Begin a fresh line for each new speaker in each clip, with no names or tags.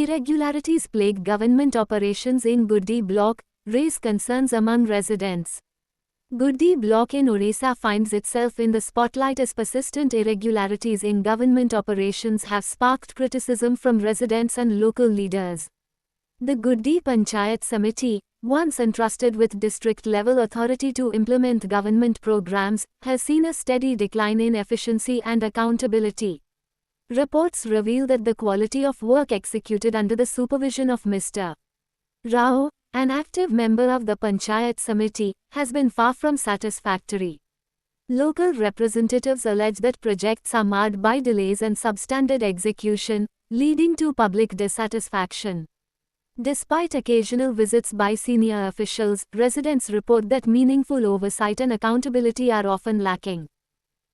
Irregularities plague government operations in Guddi block, raise concerns among residents. Guddi block in Odisha finds itself in the spotlight as persistent irregularities in government operations have sparked criticism from residents and local leaders. The Guddi Panchayat Samiti, once entrusted with district-level authority to implement government programs, has seen a steady decline in efficiency and accountability. Reports reveal that the quality of work executed under the supervision of Mr. Rao, an active member of the Panchayat Samiti, has been far from satisfactory. Local representatives allege that projects are marred by delays and substandard execution, leading to public dissatisfaction. Despite occasional visits by senior officials, residents report that meaningful oversight and accountability are often lacking.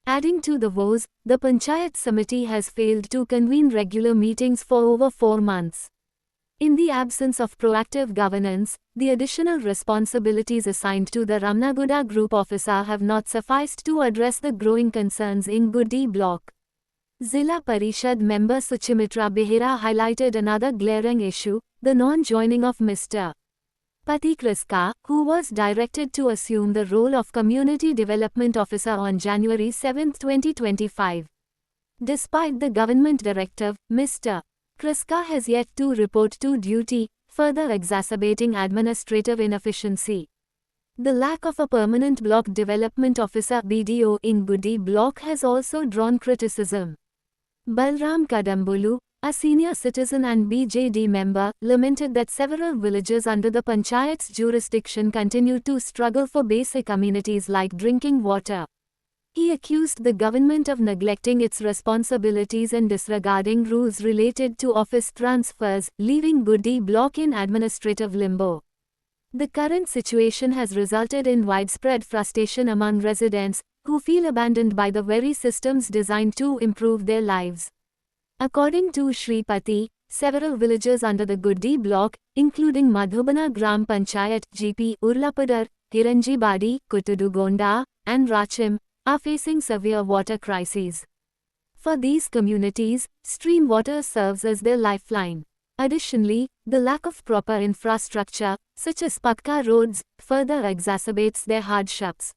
Adding to the woes, the Panchayat Samiti has failed to convene regular meetings for over 4 months. In the absence of proactive governance, the additional responsibilities assigned to the Ramnagooda Group Officer have not sufficed to address the growing concerns in Guddi block. Zilla Parishad member Suchimitra Behera highlighted another glaring issue, the non-joining of Mr. Pati Kriska, who was directed to assume the role of Community Development Officer on January 7, 2025. Despite the government directive, Mr. Kriska has yet to report to duty, further exacerbating administrative inefficiency. The lack of a permanent block development officer (BDO) in Guddi block has also drawn criticism. Balram Kadambulu, a senior citizen and BJD member, lamented that several villages under the Panchayat's jurisdiction continue to struggle for basic amenities like drinking water. He accused the government of neglecting its responsibilities and disregarding rules related to office transfers, leaving Guddi block in administrative limbo. The current situation has resulted in widespread frustration among residents, who feel abandoned by the very systems designed to improve their lives. According to Shri Pati, several villages under the Guddi block, including Madhubana Gram Panchayat, GP, Urlapadar, Hiranjibadi, Kutudugonda, and Rachim, are facing severe water crises. For these communities, stream water serves as their lifeline. Additionally, the lack of proper infrastructure, such as Pakka roads, further exacerbates their hardships.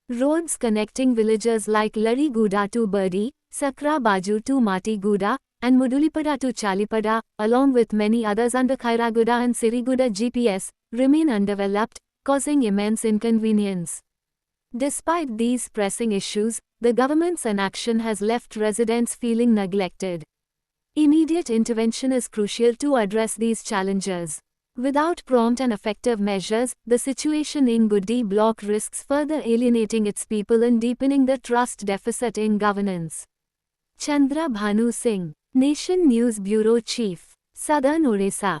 Roads connecting villages like Lariguda to Birdi, Sakra Baju to Matiguda, and Mudulipada to Chalipada, along with many others under Khairaguda and Siriguda GPS, remain undeveloped, causing immense inconvenience. Despite these pressing issues, the government's inaction has left residents feeling neglected. Immediate intervention is crucial to address these challenges. Without prompt and effective measures, the situation in Guddi block risks further alienating its people and deepening the trust deficit in governance. Chandra Bhanu Singh, Nation News Bureau Chief, Southern Odisha.